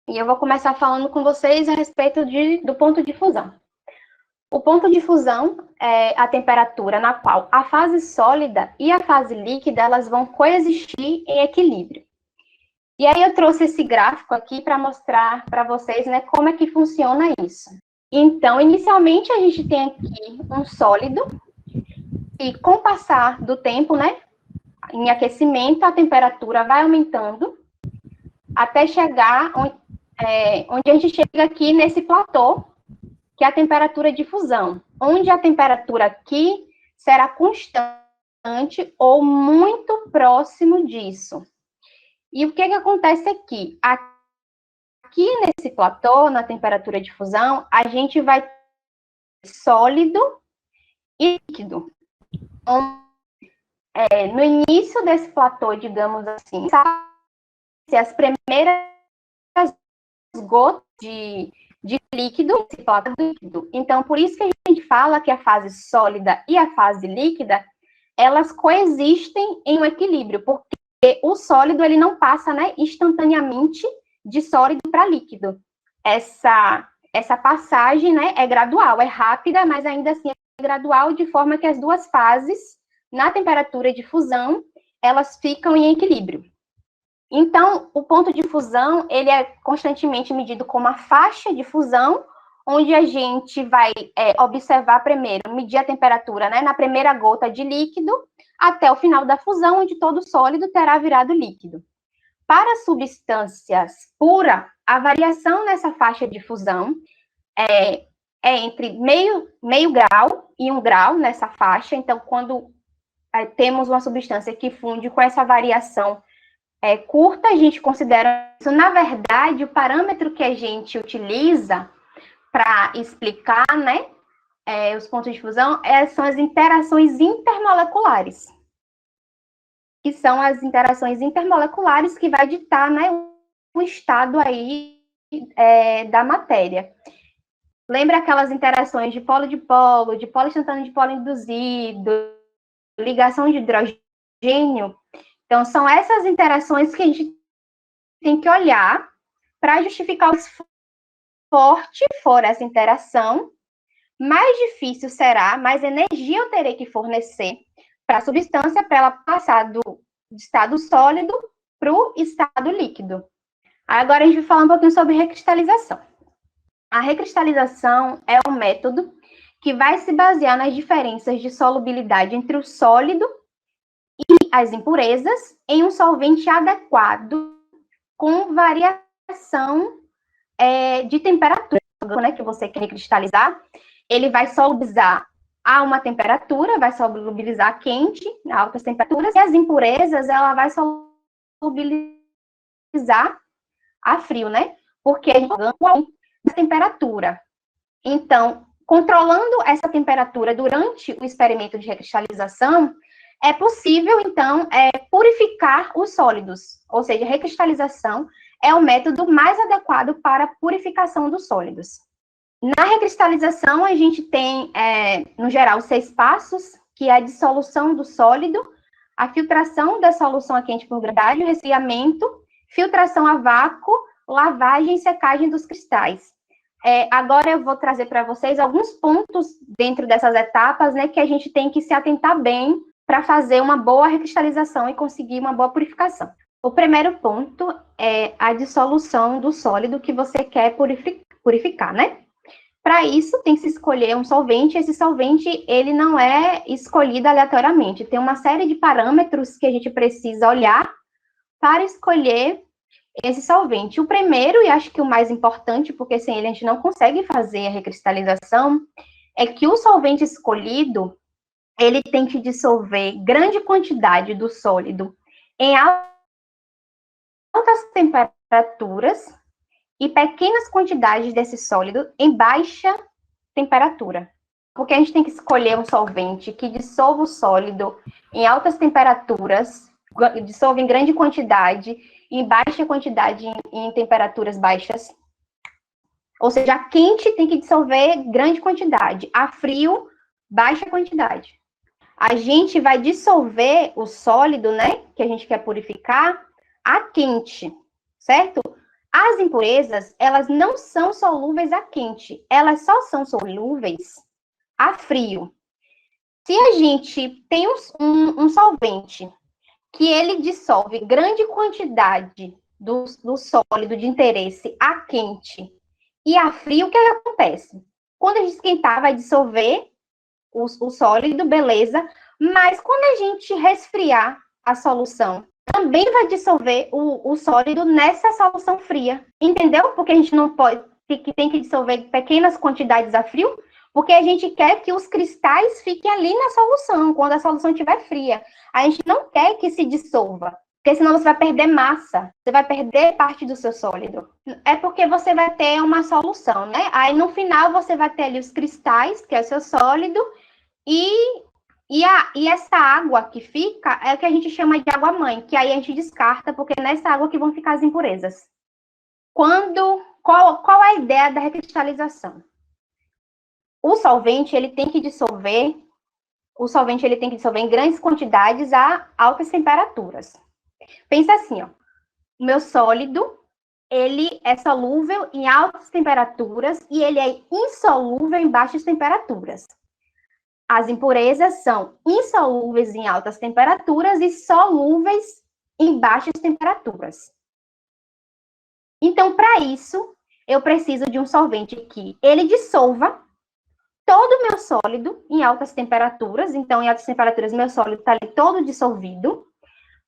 E eu vou começar falando com vocês a respeito do ponto de fusão. O ponto de fusão é a temperatura na qual a fase sólida e a fase líquida elas vão coexistir em equilíbrio. E aí eu trouxe esse gráfico aqui para mostrar para vocês, né, como é que funciona isso. Então, inicialmente a gente tem aqui um sólido e com o passar do tempo, né, em aquecimento, a temperatura vai aumentando até chegar onde a gente chega aqui nesse platô, que é a temperatura de fusão, onde a temperatura aqui será constante ou muito próximo disso. E o que acontece aqui? Aqui nesse platô, na temperatura de fusão, a gente vai ter sólido e líquido. No início desse platô, digamos assim, as primeiras gotas de líquido, esse platô líquido. Então, por isso que a gente fala que a fase sólida e a fase líquida, elas coexistem em um equilíbrio, porque o sólido, ele não passa, né, instantaneamente de sólido para líquido. Essa passagem, né, é gradual, é rápida, mas ainda assim é gradual, de forma que as duas fases, na temperatura de fusão, elas ficam em equilíbrio. Então, o ponto de fusão, ele é constantemente medido como a faixa de fusão, onde a gente vai observar primeiro, medir a temperatura, né, na primeira gota de líquido, até o final da fusão, onde todo sólido terá virado líquido. Para substâncias puras, a variação nessa faixa de fusão é entre meio grau e 1 grau nessa faixa. Então, quando temos uma substância que funde com essa variação curta, a gente considera isso. Na verdade, o parâmetro que a gente utiliza para explicar, né, os pontos de fusão são as interações intermoleculares, que são as interações intermoleculares que vai ditar, né, o estado aí da matéria. Lembra aquelas interações de polo, de polo instantâneo, de polo induzido, ligação de hidrogênio? Então, são essas interações que a gente tem que olhar para justificar o forte for essa interação, mais difícil será, mais energia eu terei que fornecer para a substância para ela passar do estado sólido para o estado líquido. Agora a gente vai falar um pouquinho sobre recristalização. A recristalização é um método que vai se basear nas diferenças de solubilidade entre o sólido e as impurezas em um solvente adequado com variação de temperatura, né, que você quer cristalizar. Ele vai solubilizar a uma temperatura, vai solubilizar quente, a altas temperaturas, e as impurezas, ela vai solubilizar a frio, né? Porque a gente a temperatura. Então, controlando essa temperatura durante o experimento de recristalização, é possível, então, purificar os sólidos, ou seja, a recristalização é o método mais adequado para a purificação dos sólidos. Na recristalização, a gente tem, no geral, 6 passos, que é a dissolução do sólido, a filtração da solução a quente por gravidade, o resfriamento, filtração a vácuo, lavagem e secagem dos cristais. Agora eu vou trazer para vocês alguns pontos dentro dessas etapas, né, que a gente tem que se atentar bem para fazer uma boa recristalização e conseguir uma boa purificação. O primeiro ponto é a dissolução do sólido que você quer purificar, né? Para isso, tem que se escolher um solvente. Esse solvente, ele não é escolhido aleatoriamente. Tem uma série de parâmetros que a gente precisa olhar para escolher esse solvente. O primeiro, e acho que o mais importante, porque sem ele a gente não consegue fazer a recristalização, é que o solvente escolhido, ele tem que dissolver grande quantidade do sólido em altas temperaturas e pequenas quantidades desse sólido em baixa temperatura. Porque a gente tem que escolher um solvente que dissolva o sólido em altas temperaturas, dissolve em grande quantidade, em baixa quantidade em temperaturas baixas. Ou seja, a quente tem que dissolver grande quantidade, a frio, baixa quantidade. A gente vai dissolver o sólido, né, que a gente quer purificar, a quente, certo? As impurezas, elas não são solúveis a quente, elas só são solúveis a frio. Se a gente tem um solvente que ele dissolve grande quantidade do sólido de interesse a quente e a frio, o que acontece? Quando a gente esquentar, vai dissolver o sólido, beleza, mas quando a gente resfriar a solução, também vai dissolver o sólido nessa solução fria, entendeu? Porque a gente não pode, tem que dissolver pequenas quantidades a frio, porque a gente quer que os cristais fiquem ali na solução, quando a solução estiver fria. A gente não quer que se dissolva, porque senão você vai perder massa, você vai perder parte do seu sólido. É porque você vai ter uma solução, né? Aí no final você vai ter ali os cristais, que é o seu sólido, e essa água que fica é o que a gente chama de água-mãe, que aí a gente descarta, porque é nessa água que vão ficar as impurezas. Qual a ideia da recristalização? O solvente, ele tem que dissolver em grandes quantidades a altas temperaturas. Pensa assim, ó, o meu sólido, ele é solúvel em altas temperaturas e ele é insolúvel em baixas temperaturas. As impurezas são insolúveis em altas temperaturas e solúveis em baixas temperaturas. Então, para isso, eu preciso de um solvente que ele dissolva todo o meu sólido em altas temperaturas. Então, em altas temperaturas, meu sólido está ali todo dissolvido,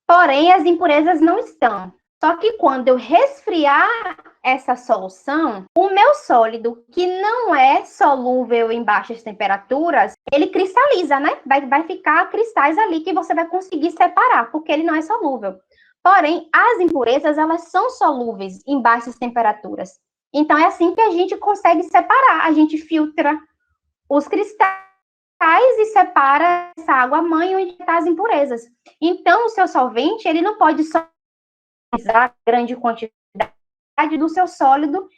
porém, as impurezas não estão. Só que quando eu resfriar essa solução, o meu sólido, que não é solúvel em baixas temperaturas, ele cristaliza, né? Vai ficar cristais ali que você vai conseguir separar, porque ele não é solúvel. Porém, as impurezas, elas são solúveis em baixas temperaturas. Então, é assim que a gente consegue separar. A gente filtra os cristais e separa essa água-mãe onde estão as impurezas. Então, o seu solvente, ele não pode só usar grande quantidade do seu sólido,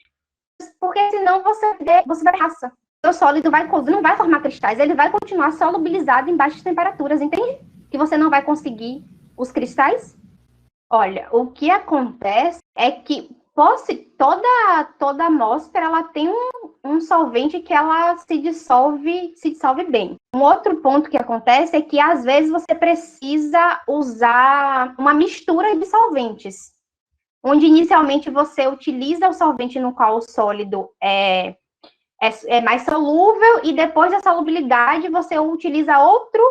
porque senão você vai raça. O seu sólido não vai formar cristais, ele vai continuar solubilizado em baixas temperaturas, entende? Que você não vai conseguir os cristais. Olha, o que acontece é que toda amostra ela tem um solvente que ela se dissolve bem. Um outro ponto que acontece é que às vezes você precisa usar uma mistura de solventes, onde inicialmente você utiliza o solvente no qual o sólido é mais solúvel e depois da solubilidade você utiliza outro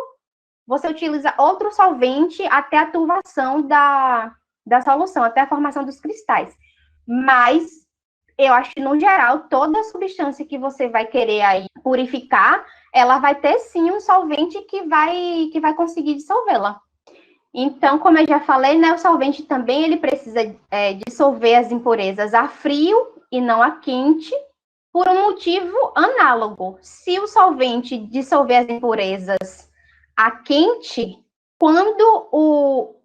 solvente até a turvação da solução, até a formação dos cristais. Mas eu acho que, no geral, toda substância que você vai querer aí purificar, ela vai ter, sim, um solvente que vai conseguir dissolvê-la. Então, como eu já falei, né, o solvente também ele precisa dissolver as impurezas a frio e não a quente, por um motivo análogo. Se o solvente dissolver as impurezas a quente, quando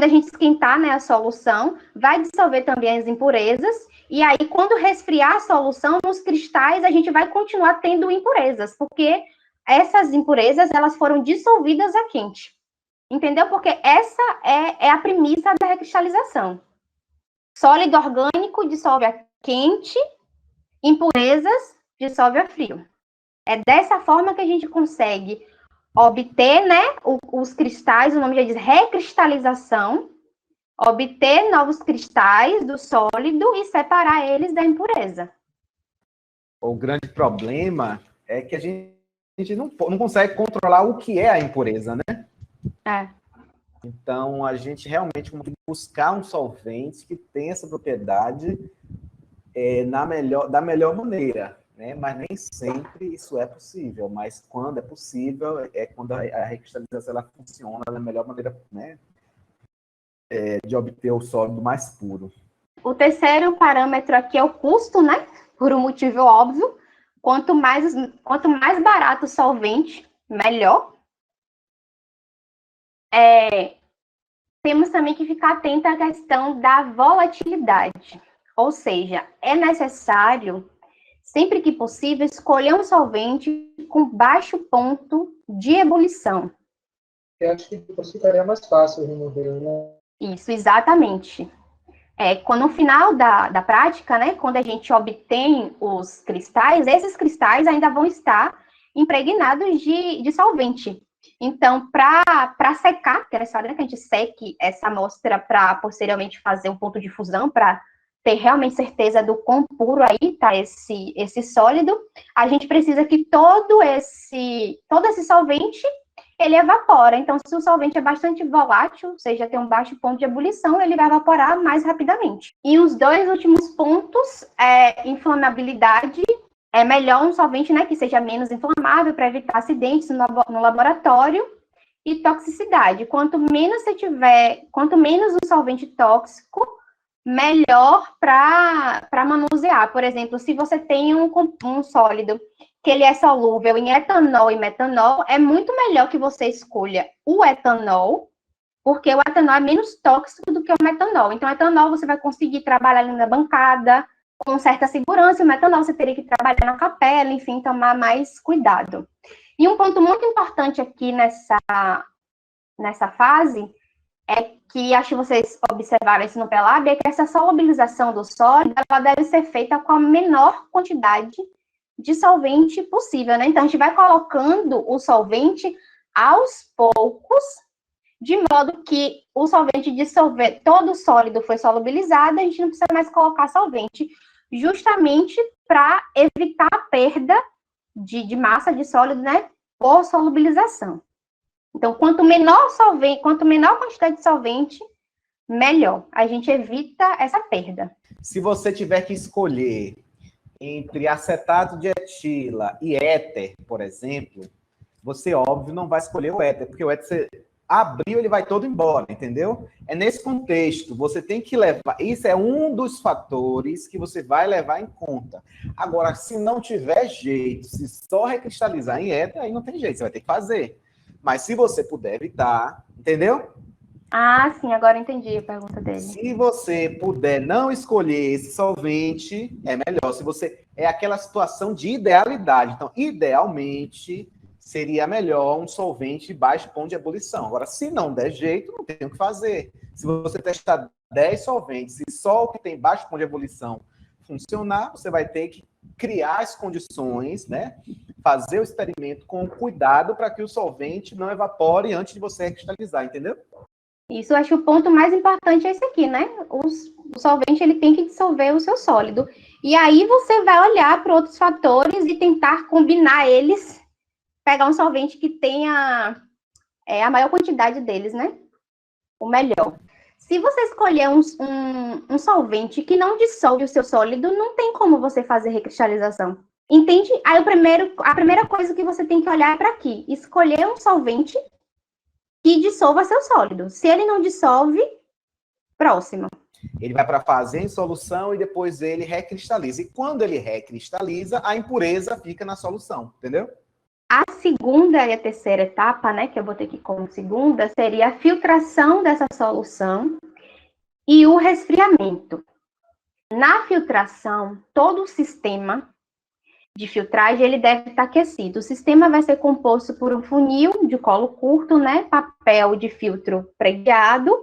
a gente esquentar, né, a solução, vai dissolver também as impurezas, e aí, quando resfriar a solução, nos cristais, a gente vai continuar tendo impurezas, porque essas impurezas, elas foram dissolvidas a quente. Entendeu? Porque essa é a premissa da recristalização. Sólido orgânico dissolve a quente, impurezas dissolve a frio. É dessa forma que a gente consegue obter, né, os cristais, o nome já diz recristalização, obter novos cristais do sólido e separar eles da impureza. O grande problema é que a gente não consegue controlar o que é a impureza, né? É. Então, a gente realmente tem que buscar um solvente que tenha essa propriedade da melhor maneira, né? Mas nem sempre isso é possível. Mas quando é possível, é quando a recristalização ela funciona da melhor maneira, né? De obter o sólido mais puro. O terceiro parâmetro aqui é o custo, né? Por um motivo óbvio. Quanto mais barato o solvente, melhor. Temos também que ficar atento à questão da volatilidade. Ou seja, é necessário, sempre que possível, escolher um solvente com baixo ponto de ebulição. Eu acho que depois ficaria mais fácil remover, né? Isso, exatamente. Quando no final da prática, né, quando a gente obtém os cristais, esses cristais ainda vão estar impregnados de solvente. Então, para secar, que é necessário, né, que a gente seque essa amostra para posteriormente fazer um ponto de fusão, para ter realmente certeza do quão puro aí está esse sólido, a gente precisa que todo esse solvente ele evapora. Então, se o solvente é bastante volátil, ou seja, tem um baixo ponto de ebulição, ele vai evaporar mais rapidamente. E os dois últimos pontos inflamabilidade. É melhor um solvente, né, que seja menos inflamável para evitar acidentes no laboratório, e toxicidade. Quanto menos um solvente tóxico, melhor para manusear. Por exemplo, se você tem um sólido que ele é solúvel em etanol e metanol, é muito melhor que você escolha o etanol, porque o etanol é menos tóxico do que o metanol. Então, o etanol você vai conseguir trabalhar ali na bancada com certa segurança, e o metanol você teria que trabalhar na capela, enfim, tomar mais cuidado. E um ponto muito importante aqui nessa fase é que, acho que vocês observaram isso no PELAB, é que essa solubilização do sólido, ela deve ser feita com a menor quantidade de solvente possível, né? Então, a gente vai colocando o solvente aos poucos, de modo que o solvente dissolver, todo o sólido foi solubilizado, a gente não precisa mais colocar solvente, justamente para evitar a perda de massa de sólido, né, por solubilização. Então, quanto menor quantidade de solvente, melhor. A gente evita essa perda. Se você tiver que escolher entre acetato de etila e éter, por exemplo, você, óbvio, não vai escolher o éter, porque o éter, você abriu, ele vai todo embora, entendeu? É nesse contexto, você tem que levar... Isso é um dos fatores que você vai levar em conta. Agora, se não tiver jeito, se só recristalizar em éter, aí não tem jeito, você vai ter que fazer. Mas se você puder evitar, entendeu? Ah, sim, agora entendi a pergunta dele. Se você puder não escolher esse solvente, é melhor. Se você... É aquela situação de idealidade. Então, idealmente, seria melhor um solvente de baixo ponto de ebulição. Agora, se não der jeito, não tem o que fazer. Se você testar 10 solventes e só o que tem baixo ponto de ebulição funcionar, você vai ter que criar as condições, né? Fazer o experimento com cuidado para que o solvente não evapore antes de você cristalizar, entendeu? Isso, eu acho que o ponto mais importante é esse aqui, né? O solvente, ele tem que dissolver o seu sólido. E aí você vai olhar para outros fatores e tentar combinar eles, pegar um solvente que tenha a maior quantidade deles, né? O melhor. Se você escolher um solvente que não dissolve o seu sólido, não tem como você fazer recristalização. Entende? Aí a primeira coisa que você tem que olhar é para aqui. Escolher um solvente que dissolva seu sólido. Se ele não dissolve, próximo. Ele vai para a fase em solução e depois ele recristaliza. E quando ele recristaliza, a impureza fica na solução, entendeu? A segunda e a terceira etapa, né, que eu botei aqui como segunda, seria a filtração dessa solução e o resfriamento. Na filtração, todo o sistema de filtragem, ele deve estar aquecido. O sistema vai ser composto por um funil de colo curto, né, papel de filtro preguiado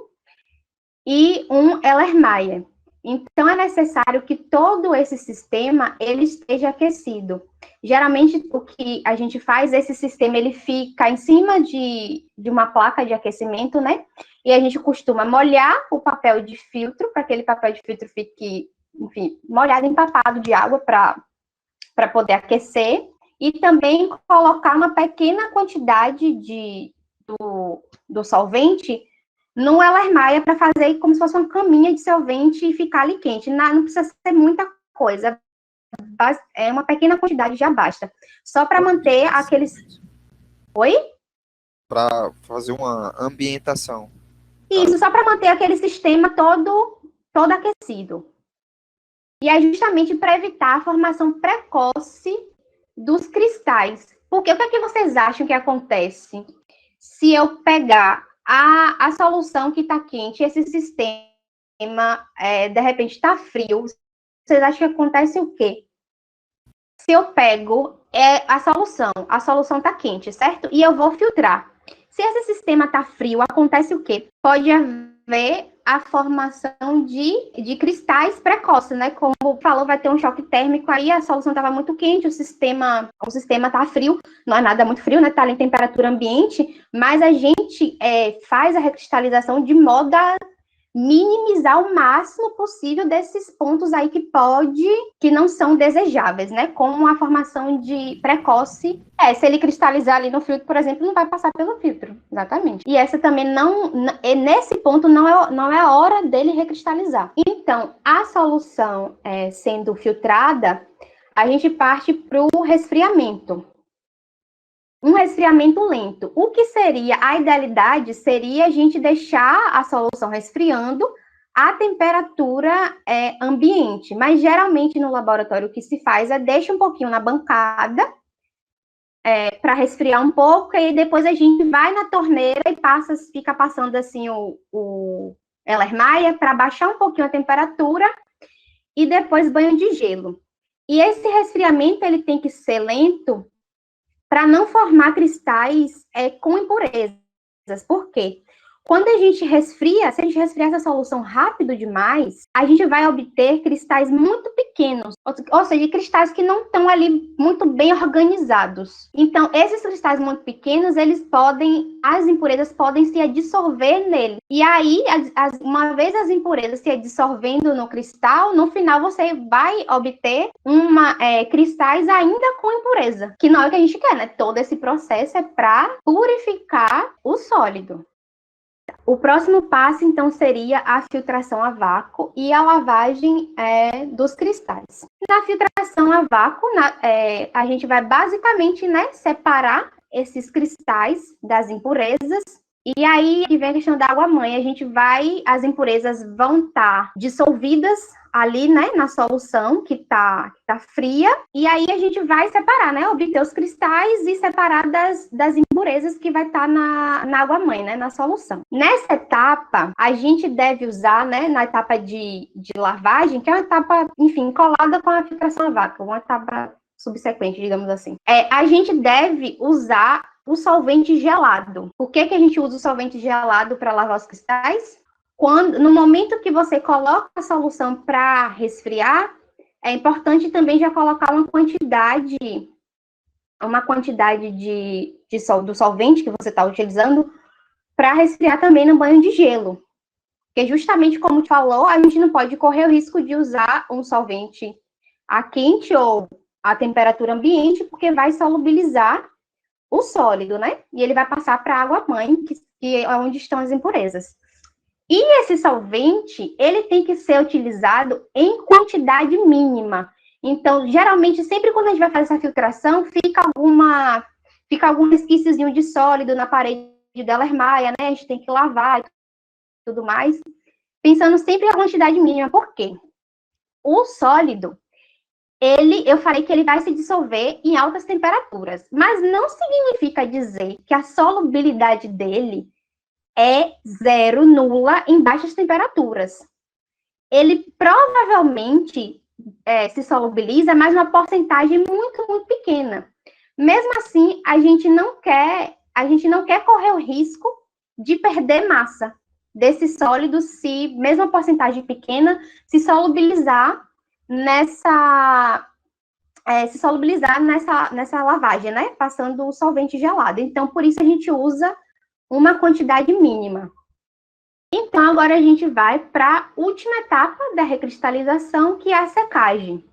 e um Erlenmeyer. Então, é necessário que todo esse sistema, ele esteja aquecido. Geralmente, o que a gente faz, esse sistema, ele fica em cima de uma placa de aquecimento, né? E a gente costuma molhar o papel de filtro, para que aquele papel de filtro fique, enfim, molhado, empapado de água, para poder aquecer. E também colocar uma pequena quantidade do solvente no Erlenmeyer para fazer como se fosse uma caminha de solvente e ficar ali quente. Não precisa ser muita coisa, é uma pequena quantidade já basta. Só para manter aqueles... Oi? Para fazer uma ambientação. Isso, só para manter aquele sistema todo aquecido. E é justamente para evitar a formação precoce dos cristais. Porque o que é que vocês acham que acontece se eu pegar a solução que está quente, esse sistema, de repente, está frio? Vocês acham que acontece o quê? Se eu pego a solução está quente, certo? E eu vou filtrar. Se esse sistema está frio, acontece o quê? Pode haver a formação de cristais precoces, né? Como falou, vai ter um choque térmico, aí a solução estava muito quente, o sistema está frio, não é nada muito frio, né? Está em temperatura ambiente, mas a gente faz a recristalização de modo a minimizar o máximo possível desses pontos aí que não são desejáveis, né? Como a formação de precoce. Se ele cristalizar ali no filtro, por exemplo, não vai passar pelo filtro, exatamente. E essa também nesse ponto não é a hora dele recristalizar. Então, a solução sendo filtrada, a gente parte para o resfriamento. Um resfriamento lento. O que seria, a idealidade seria a gente deixar a solução resfriando a temperatura ambiente, mas geralmente no laboratório o que se faz é deixa um pouquinho na bancada para resfriar um pouco, e depois a gente vai na torneira e fica passando assim o Ellermaia para baixar um pouquinho a temperatura e depois banho de gelo. E esse resfriamento ele tem que ser lento para não formar cristais com impurezas. Por quê? Quando a gente resfria, se a gente resfriar essa solução rápido demais, a gente vai obter cristais muito pequenos, ou seja, cristais que não estão ali muito bem organizados. Então, esses cristais muito pequenos, as impurezas podem se dissolver nele. E aí, uma vez as impurezas se dissolvendo no cristal, no final você vai obter cristais ainda com impureza, que não é o que a gente quer, né? Todo esse processo é para purificar o sólido. O próximo passo, então, seria a filtração a vácuo e a lavagem dos cristais. Na filtração a vácuo, a gente vai basicamente, separar esses cristais das impurezas. E aí vem a questão da água-mãe. As impurezas vão estar dissolvidas ali, na solução que tá fria, e aí a gente vai separar, obter os cristais e separar das impurezas que vai estar na água-mãe, na solução. Nessa etapa, a gente deve usar, na etapa de lavagem, que é uma etapa, enfim, colada com a filtração a vácuo, uma etapa subsequente, digamos assim. A gente deve usar o solvente gelado. Por que a gente usa o solvente gelado para lavar os cristais? No momento que você coloca a solução para resfriar, é importante também já colocar uma quantidade do solvente que você está utilizando para resfriar também no banho de gelo. Porque justamente como tu falou, a gente não pode correr o risco de usar um solvente a quente ou a temperatura ambiente, porque vai solubilizar o sólido, E ele vai passar para a água-mãe, que é onde estão as impurezas. E esse solvente, ele tem que ser utilizado em quantidade mínima. Então, geralmente, sempre quando a gente vai fazer essa filtração, fica algum resquíciozinho de sólido na parede de Ellermaia, A gente tem que lavar e tudo mais. Pensando sempre na quantidade mínima. Por quê? O sólido, eu falei que ele vai se dissolver em altas temperaturas, mas não significa dizer que a solubilidade dele é zero, nula, em baixas temperaturas. Ele provavelmente se solubiliza, mas uma porcentagem muito, muito pequena. Mesmo assim, a gente não quer correr o risco de perder massa desse sólido se, mesmo a porcentagem pequena, se solubilizar nessa lavagem, Passando o solvente gelado. Então, por isso a gente usa uma quantidade mínima. Então, agora a gente vai para a última etapa da recristalização, que é a secagem.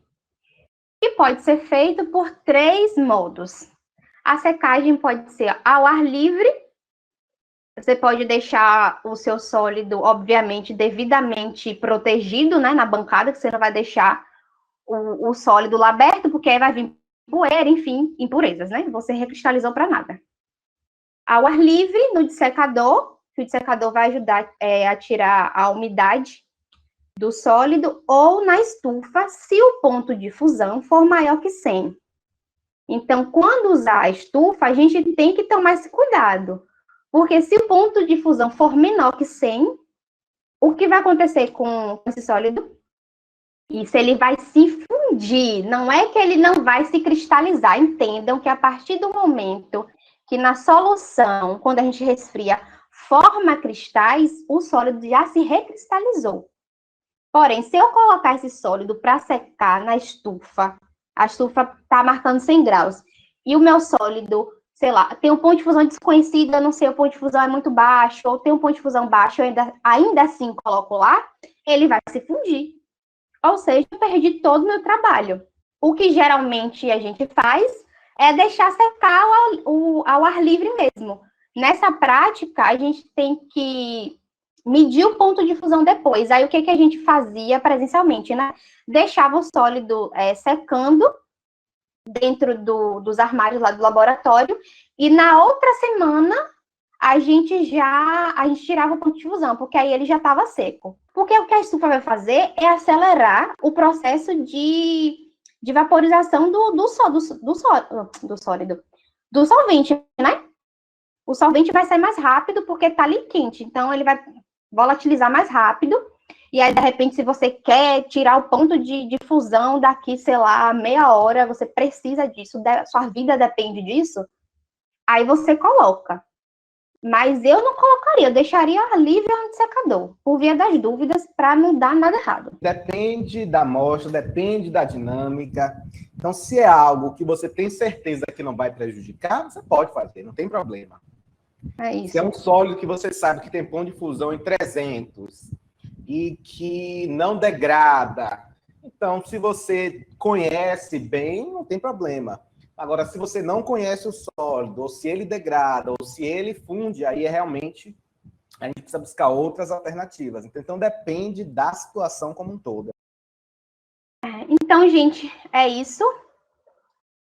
Que pode ser feito por 3 modos. A secagem pode ser ao ar livre. Você pode deixar o seu sólido, obviamente, devidamente protegido, na bancada, que você não vai deixar o sólido lá aberto, porque aí vai vir poeira, enfim, impurezas, Você recristalizou para nada. Ao ar livre, no dessecador, que o dessecador vai ajudar a tirar a umidade do sólido, ou na estufa, se o ponto de fusão for maior que 100. Então, quando usar a estufa, a gente tem que tomar esse cuidado, porque se o ponto de fusão for menor que 100, o que vai acontecer com esse sólido? Isso, ele vai se fundir, não é que ele não vai se cristalizar. Entendam que a partir do momento que na solução, quando a gente resfria, forma cristais, o sólido já se recristalizou. Porém, se eu colocar esse sólido para secar na estufa, a estufa está marcando 100 graus, e o meu sólido, sei lá, tem um ponto de fusão desconhecido, eu não sei, o ponto de fusão é muito baixo, ou tem um ponto de fusão baixo, eu ainda assim coloco lá, ele vai se fundir. Ou seja, eu perdi todo o meu trabalho. O que geralmente a gente faz é deixar secar ao ar livre mesmo. Nessa prática, a gente tem que medir o ponto de fusão depois. Aí, o que a gente fazia presencialmente, né? Deixava o sólido secando dentro dos armários lá do laboratório, e na outra semana a gente tirava o ponto de fusão, porque aí ele já estava seco. Porque o que a estufa vai fazer é acelerar o processo de vaporização do sólido, do solvente, né? O solvente vai sair mais rápido porque está ali quente, então ele vai volatilizar mais rápido. E aí, de repente, se você quer tirar o ponto de fusão daqui, sei lá, meia hora, você precisa disso, sua vida depende disso, aí você coloca. Mas eu não colocaria, eu deixaria livre onde secador, por via das dúvidas, para não dar nada errado. Depende da amostra, depende da dinâmica. Então, se é algo que você tem certeza que não vai prejudicar, você pode fazer, não tem problema. É isso. Se é um sólido que você sabe que tem ponto de fusão em 300 e que não degrada, então, se você conhece bem, não tem problema. Agora, se você não conhece o sólido, ou se ele degrada, ou se ele funde, aí realmente a gente precisa buscar outras alternativas. Então, depende da situação como um todo. Então, gente, é isso.